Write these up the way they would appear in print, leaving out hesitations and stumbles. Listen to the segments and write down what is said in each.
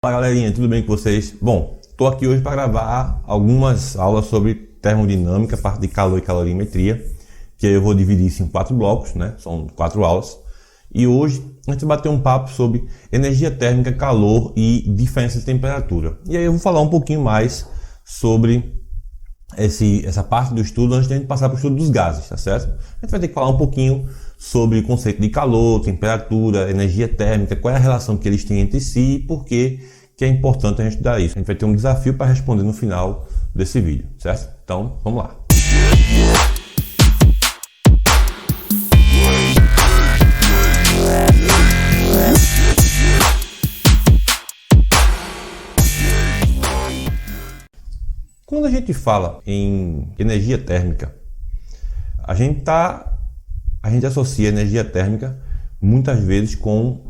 Fala galerinha, tudo bem com vocês? Bom, estou aqui hoje para gravar algumas aulas sobre termodinâmica, parte de calor e calorimetria, que eu vou dividir isso em 4 blocos, né? São 4 aulas. E hoje a gente vai bater um papo sobre energia térmica, calor e diferença de temperatura. E aí eu vou falar um pouquinho mais sobre essa parte do estudo antes de a gente passar para o estudo dos gases, tá certo? A gente vai ter que falar um pouquinho sobre o conceito de calor, temperatura, energia térmica, qual é a relação que eles têm entre si e por que é importante a gente estudar isso. A gente vai ter um desafio para responder no final desse vídeo, certo? Então, vamos lá. Quando a gente fala em energia térmica, a gente associa energia térmica muitas vezes com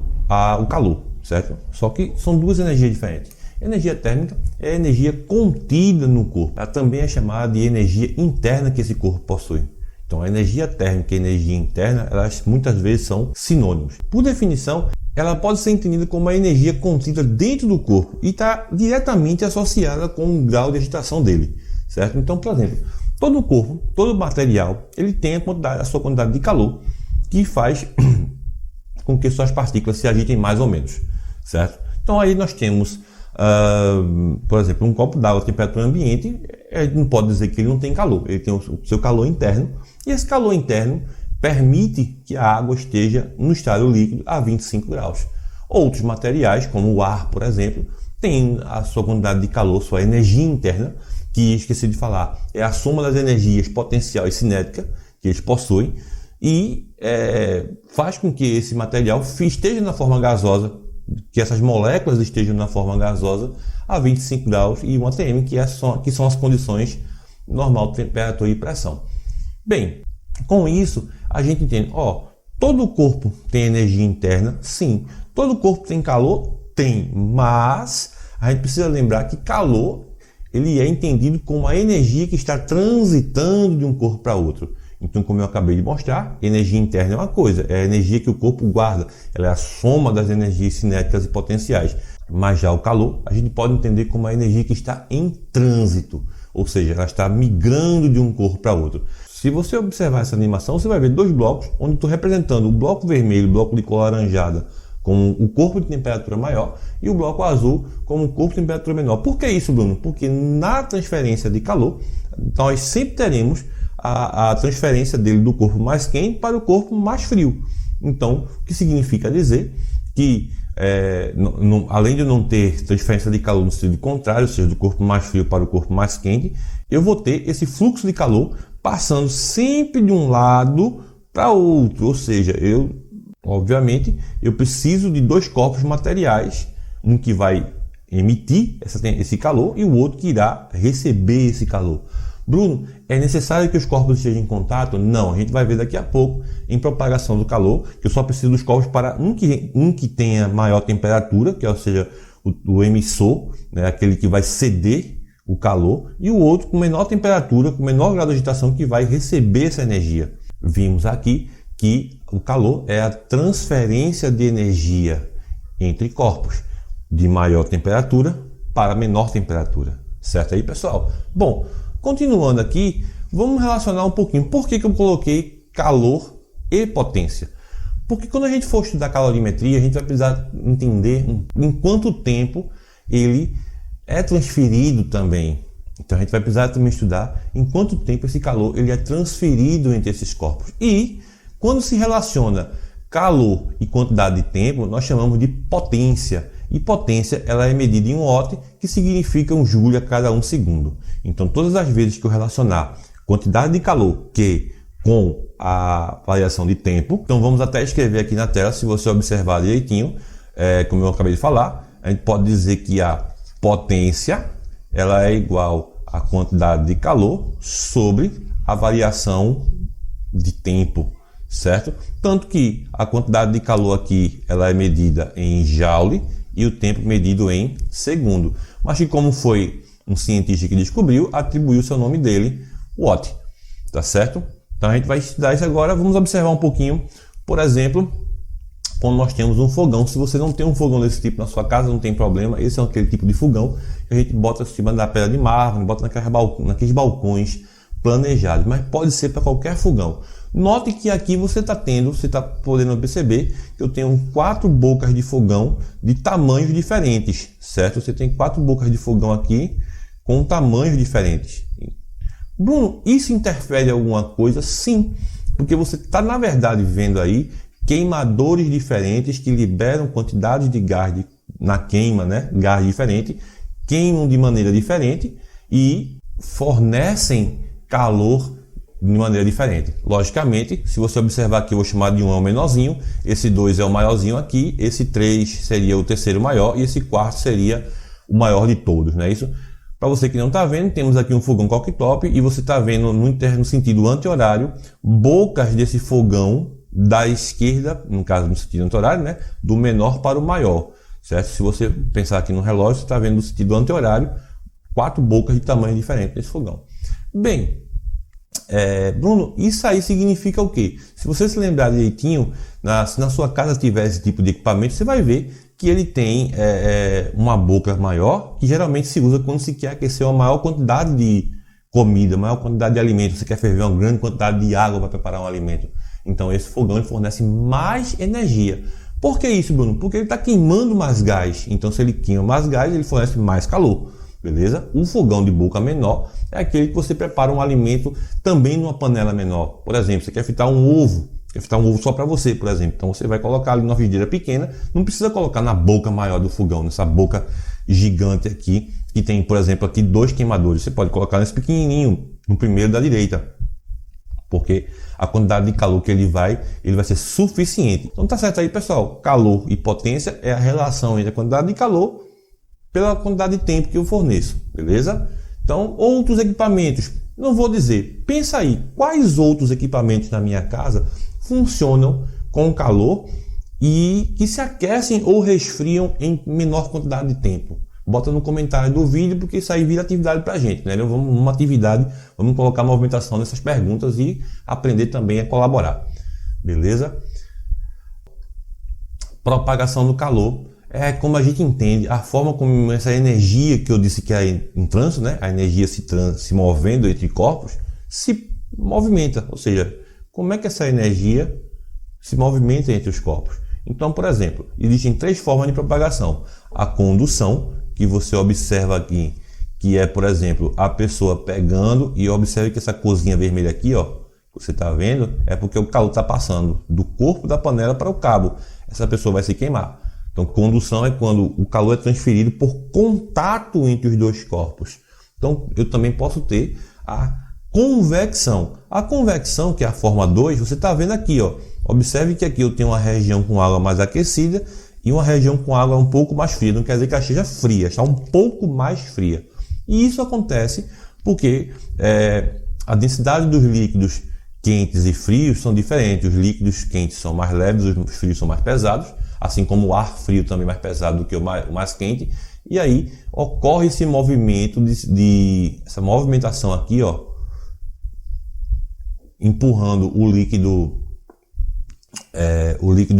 o calor, certo? Só que são duas energias diferentes. Energia térmica é a energia contida no corpo. Ela também é chamada de energia interna que esse corpo possui. Então, a energia térmica e a energia interna, elas muitas vezes são sinônimos. Por definição, ela pode ser entendida como uma energia contida dentro do corpo e está diretamente associada com o grau de agitação dele, certo? Então, por exemplo, todo o corpo, todo o material, ele tem a sua quantidade de calor que faz com que suas partículas se agitem mais ou menos, certo? Então, aí nós temos, por exemplo, um copo d'água a temperatura ambiente, a gente não pode dizer que ele não tem calor, ele tem o seu calor interno, e esse calor interno permite que a água esteja no estado líquido a 25 graus. Outros materiais, como o ar, por exemplo, têm a sua quantidade de calor, sua energia interna, que esqueci de falar, é a soma das energias potencial e cinética que eles possuem, e faz com que esse material esteja na forma gasosa, que essas moléculas estejam na forma gasosa a 25 graus e 1 atm, que são as condições normal de temperatura e pressão. Bem, com isso a gente entende, todo o corpo tem energia interna, sim. Todo o corpo tem calor? Tem, mas a gente precisa lembrar que calor ele é entendido como a energia que está transitando de um corpo para outro. Então, como eu acabei de mostrar, energia interna é uma coisa, é a energia que o corpo guarda, ela é a soma das energias cinéticas e potenciais. Mas já o calor, a gente pode entender como a energia que está em trânsito, ou seja, ela está migrando de um corpo para outro. Se você observar essa animação, você vai ver dois blocos, onde estou representando o bloco vermelho, o bloco de cor alaranjada, como o corpo de temperatura maior, e o bloco azul como o corpo de temperatura menor. Por que isso, Bruno? Porque na transferência de calor, nós sempre teremos a transferência dele do corpo mais quente para o corpo mais frio. Então, o que significa dizer que, além de não ter transferência de calor no sentido contrário, ou seja, do corpo mais frio para o corpo mais quente, eu vou ter esse fluxo de calor passando sempre de um lado para outro. Ou seja, obviamente, eu preciso de dois corpos materiais, um que vai emitir esse calor e o outro que irá receber esse calor. Bruno, é necessário que os corpos estejam em contato? Não, a gente vai ver daqui a pouco em propagação do calor, que eu só preciso dos corpos para um que tenha maior temperatura, que é, ou seja, o emissor, né, aquele que vai ceder o calor, e o outro com menor temperatura, com menor grau de agitação, que vai receber essa energia. Vimos aqui que o calor é a transferência de energia entre corpos, de maior temperatura para menor temperatura. Certo aí, pessoal? Bom, continuando aqui, vamos relacionar um pouquinho. Por que eu coloquei calor e potência? Porque quando a gente for estudar calorimetria, a gente vai precisar entender em quanto tempo ele é transferido também. Então a gente vai precisar também estudar em quanto tempo esse calor ele é transferido entre esses corpos. E quando se relaciona calor e quantidade de tempo, nós chamamos de potência. E potência ela é medida em watt, que significa um joule a cada 1 segundo. Então, todas as vezes que eu relacionar quantidade de calor Q com a variação de tempo, então vamos até escrever aqui na tela, se você observar direitinho, como eu acabei de falar, a gente pode dizer que a potência ela é igual à quantidade de calor sobre a variação de tempo, certo? Tanto que a quantidade de calor aqui ela é medida em joule e o tempo medido em segundo. Mas que como foi um cientista que descobriu, atribuiu seu nome dele, watt, tá certo? Então a gente vai estudar isso agora, vamos observar um pouquinho, por exemplo, quando nós temos um fogão. Se você não tem um fogão desse tipo na sua casa, não tem problema. Esse é aquele tipo de fogão que a gente bota em cima da pedra de mármore, bota naqueles balcões planejados, mas pode ser para qualquer fogão. Note que aqui você está podendo perceber que eu tenho 4 bocas de fogão de tamanhos diferentes, certo? Você tem 4 bocas de fogão aqui com tamanhos diferentes. Bruno, isso interfere em alguma coisa? Sim, porque você está na verdade vendo aí queimadores diferentes que liberam quantidades de gás na queima, né? Gás diferente, queimam de maneira diferente e fornecem calor de maneira diferente. Logicamente, se você observar aqui, eu vou chamar de 1 é o menorzinho, esse 2 é o maiorzinho aqui, esse 3 seria o terceiro maior e esse 4 seria o maior de todos, não é isso? Para você que não está vendo, temos aqui um fogão cooktop e você está vendo no sentido anti-horário, bocas desse fogão da esquerda, no caso no sentido anti-horário, né? Do menor para o maior, certo? Se você pensar aqui no relógio, você está vendo no sentido anti-horário, 4 bocas de tamanho diferente desse fogão. Bem, Bruno, isso aí significa o quê? Se você se lembrar direitinho, se na sua casa tiver esse tipo de equipamento, você vai ver que ele tem uma boca maior, que geralmente se usa quando se quer aquecer uma maior quantidade de comida, maior quantidade de alimento, você quer ferver uma grande quantidade de água para preparar um alimento. Então esse fogão ele fornece mais energia. Por que isso, Bruno? Porque ele está queimando mais gás. Então se ele queima mais gás, ele fornece mais calor. Beleza? Um fogão de boca menor é aquele que você prepara um alimento também numa panela menor. Por exemplo, você quer fritar um ovo. Quer fritar um ovo só para você, por exemplo. Então você vai colocar ali numa frigideira pequena. Não precisa colocar na boca maior do fogão, nessa boca gigante aqui, que tem, por exemplo, aqui 2 queimadores. Você pode colocar nesse pequenininho, no primeiro da direita. Porque a quantidade de calor que ele vai ser suficiente. Então tá certo aí, pessoal. Calor e potência é a relação entre a quantidade de calor pela quantidade de tempo que eu forneço, beleza? Então, outros equipamentos, não vou dizer, pensa aí, quais outros equipamentos na minha casa funcionam com calor e que se aquecem ou resfriam em menor quantidade de tempo? Bota no comentário do vídeo, porque isso aí vira atividade pra gente, né? Vamos uma atividade, vamos colocar movimentação nessas perguntas e aprender também a colaborar, beleza? Propagação do calor. Como a gente entende, a forma como essa energia que eu disse que é em trânsito, né? A energia se movendo entre corpos, se movimenta. Ou seja, como é que essa energia se movimenta entre os corpos? Então, por exemplo, existem 3 formas de propagação. A condução, que você observa aqui, que é, por exemplo, a pessoa pegando e observe que essa corzinha vermelha aqui, ó, que você está vendo, é porque o calor está passando do corpo da panela para o cabo. Essa pessoa vai se queimar. Então, condução é quando o calor é transferido por contato entre os 2 corpos. Então, eu também posso ter a convecção. A convecção, que é a forma 2, você está vendo aqui, ó. Observe que aqui eu tenho uma região com água mais aquecida e uma região com água um pouco mais fria. Não quer dizer que ela esteja fria, está um pouco mais fria. E isso acontece porque a densidade dos líquidos quentes e frios são diferentes. Os líquidos quentes são mais leves, os frios são mais pesados. Assim como o ar frio também é mais pesado do que o mais quente. E aí ocorre esse movimento, essa movimentação aqui, ó, empurrando o líquido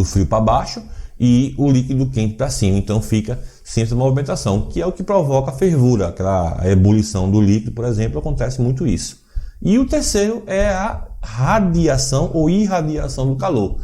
frio para baixo e o líquido quente para cima. Então fica sem essa movimentação, que é o que provoca a fervura, aquela ebulição do líquido, por exemplo, acontece muito isso. E o terceiro é a radiação ou irradiação do calor.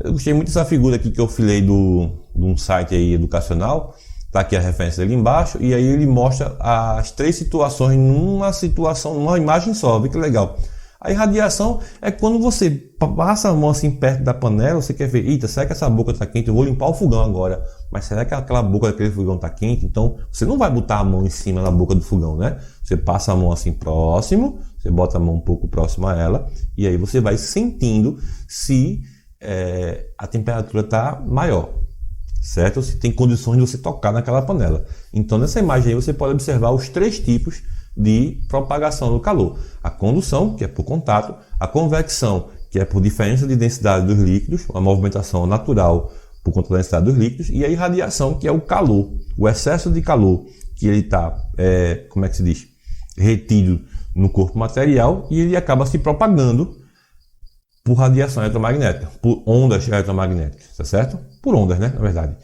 Eu gostei muito dessa figura aqui que eu filei de um site aí educacional. Tá aqui a referência dele embaixo. E aí ele mostra as 3 situações numa imagem só. Vê que legal. A irradiação é quando você passa a mão assim perto da panela. Você quer ver, eita, será que essa boca está quente? Eu vou limpar o fogão agora. Mas será que aquela boca daquele fogão está quente? Então você não vai botar a mão em cima da boca do fogão, né? Você passa a mão assim próximo. Você bota a mão um pouco próximo a ela. E aí você vai sentindo se a temperatura está maior, certo? Se tem condições de você tocar naquela panela. Então nessa imagem aí você pode observar os 3 tipos de propagação do calor. A condução, que é por contato, a convecção, que é por diferença de densidade dos líquidos, uma movimentação natural por conta da densidade dos líquidos, e a irradiação, que é o calor, o excesso de calor, que ele está, como é que se diz, retido no corpo material e ele acaba se propagando por radiação eletromagnética, por ondas eletromagnéticas, tá certo? Por ondas, né, na verdade.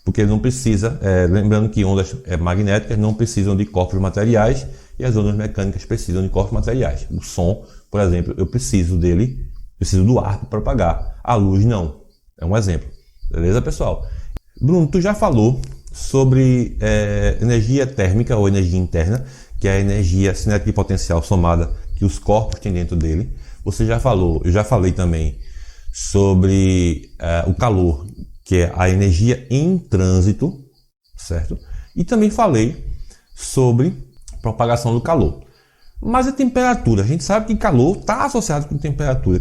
Porque não precisa, lembrando que ondas magnéticas não precisam de corpos materiais e as ondas mecânicas precisam de corpos materiais. O som, por exemplo, eu preciso do ar para propagar. A luz não. É um exemplo. Beleza, pessoal? Bruno, tu já falou sobre energia térmica ou energia interna, que é a energia cinética de potencial somada que os corpos têm dentro dele. Você já falou, eu já falei também sobre o calor, que é a energia em trânsito, certo? E também falei sobre propagação do calor. Mas a temperatura, a gente sabe que calor está associado com temperatura.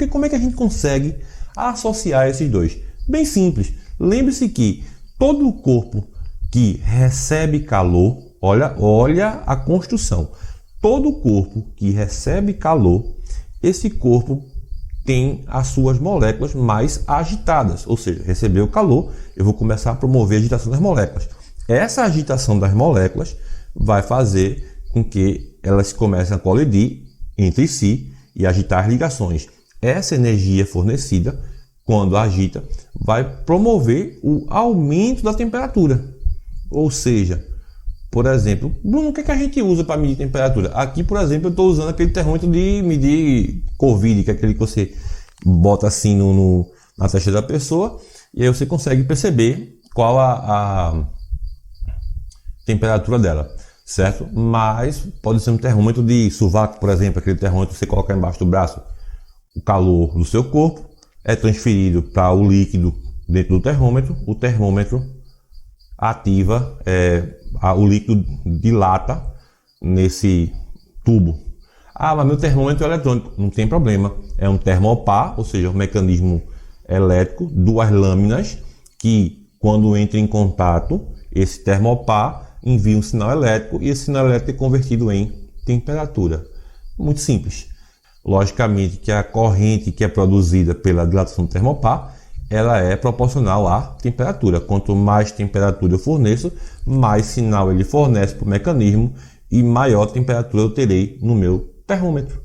Como é que a gente consegue associar esses dois? Bem simples. Lembre-se que todo o corpo que recebe calor, olha a construção. Todo corpo que recebe calor, esse corpo tem as suas moléculas mais agitadas, ou seja, recebeu calor, eu vou começar a promover a agitação das moléculas. Essa agitação das moléculas vai fazer com que elas comecem a colidir entre si e agitar ligações. Essa energia fornecida, quando agita, vai promover o aumento da temperatura. Ou seja, por exemplo, Bruno, o que a gente usa para medir temperatura? Aqui, por exemplo, eu estou usando aquele termômetro de medir Covid, que é aquele que você bota assim na testa da pessoa e aí você consegue perceber qual a temperatura dela, certo? Mas pode ser um termômetro de sovaco, por exemplo, aquele termômetro que você coloca embaixo do braço. O calor do seu corpo é transferido para o líquido dentro do termômetro, o termômetro ativa, o líquido dilata nesse tubo. Ah, mas meu termômetro é eletrônico. Não tem problema. É um termopar, ou seja, um mecanismo elétrico, duas lâminas que, quando entra em contato, esse termopar envia um sinal elétrico e esse sinal elétrico é convertido em temperatura. Muito simples. Logicamente que a corrente que é produzida pela dilatação do termopar, ela é proporcional à temperatura. Quanto mais temperatura eu forneço, mais sinal ele fornece para o mecanismo e maior temperatura eu terei no meu termômetro.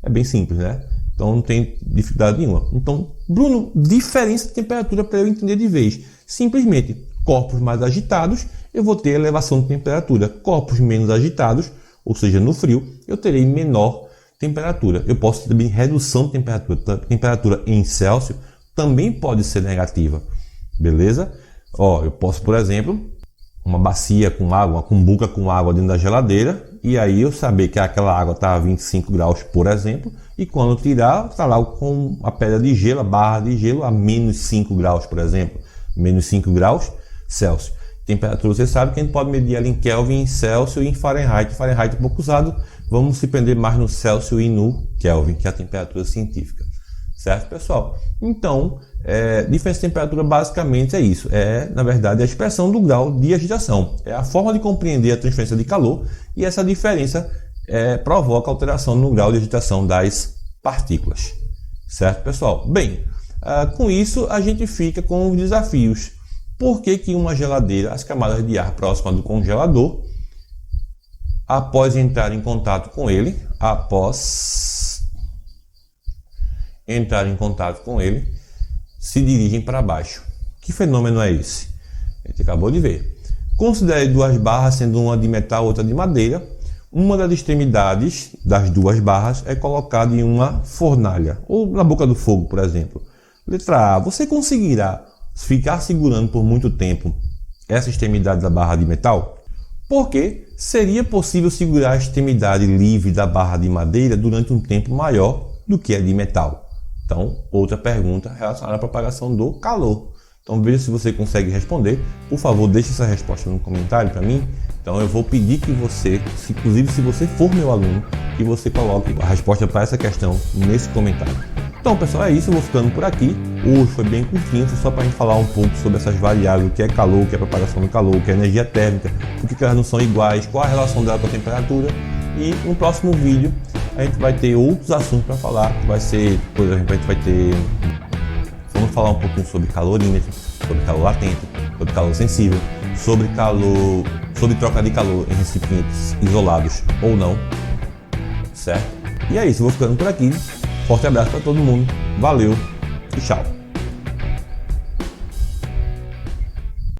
É bem simples, né? Então não tem dificuldade nenhuma. Então, Bruno, diferença de temperatura para eu entender de vez. Simplesmente, corpos mais agitados, eu vou ter elevação de temperatura. Corpos menos agitados, ou seja, no frio, eu terei menor temperatura. Eu posso ter também redução de temperatura. Temperatura em Celsius também pode ser negativa, beleza? Eu posso, por exemplo, uma bacia com água, uma cumbuca com água dentro da geladeira, e aí eu saber que aquela água está a 25 graus, por exemplo, e quando eu tirar, está lá com a pedra de gelo, a barra de gelo a menos 5 graus, por exemplo, menos 5 graus Celsius. Temperatura, você sabe que a gente pode medir ela em Kelvin, em Celsius e em Fahrenheit. Fahrenheit é pouco usado, vamos se prender mais no Celsius e no Kelvin, que é a temperatura científica. Certo, pessoal? Então, diferença de temperatura basicamente é isso. Na verdade, a expressão do grau de agitação. É a forma de compreender a transferência de calor e essa diferença provoca alteração no grau de agitação das partículas. Certo, pessoal? Bem, com isso a gente fica com os desafios. Por que uma geladeira, as camadas de ar próximas do congelador, após entrar em contato com ele, se dirigem para baixo? Que fenômeno é esse? A gente acabou de ver. Considere duas barras, sendo uma de metal, outra de madeira. Uma das extremidades das duas barras é colocada em uma fornalha, ou na boca do fogo, por exemplo. Letra A. Você conseguirá ficar segurando por muito tempo essa extremidade da barra de metal? Porque seria possível segurar a extremidade livre da barra de madeira durante um tempo maior do que a de metal. Então, outra pergunta relacionada à propagação do calor. Então, veja se você consegue responder. Por favor, deixe essa resposta no comentário para mim. Então, eu vou pedir que você, inclusive se você for meu aluno, que você coloque a resposta para essa questão nesse comentário. Então, pessoal, é isso. Eu vou ficando por aqui. Hoje foi bem curtinho, só para a gente falar um pouco sobre essas variáveis, o que é calor, o que é propagação do calor, o que é energia térmica, por que elas não são iguais, qual a relação dela com a temperatura. E no próximo vídeo a gente vai ter outros assuntos para falar, que vai ser, por exemplo, vamos falar um pouquinho sobre calorímetro, sobre calor latente, sobre calor sensível, sobre troca de calor em recipientes isolados ou não, certo? E é isso, eu vou ficando por aqui. Forte abraço para todo mundo. Valeu e tchau.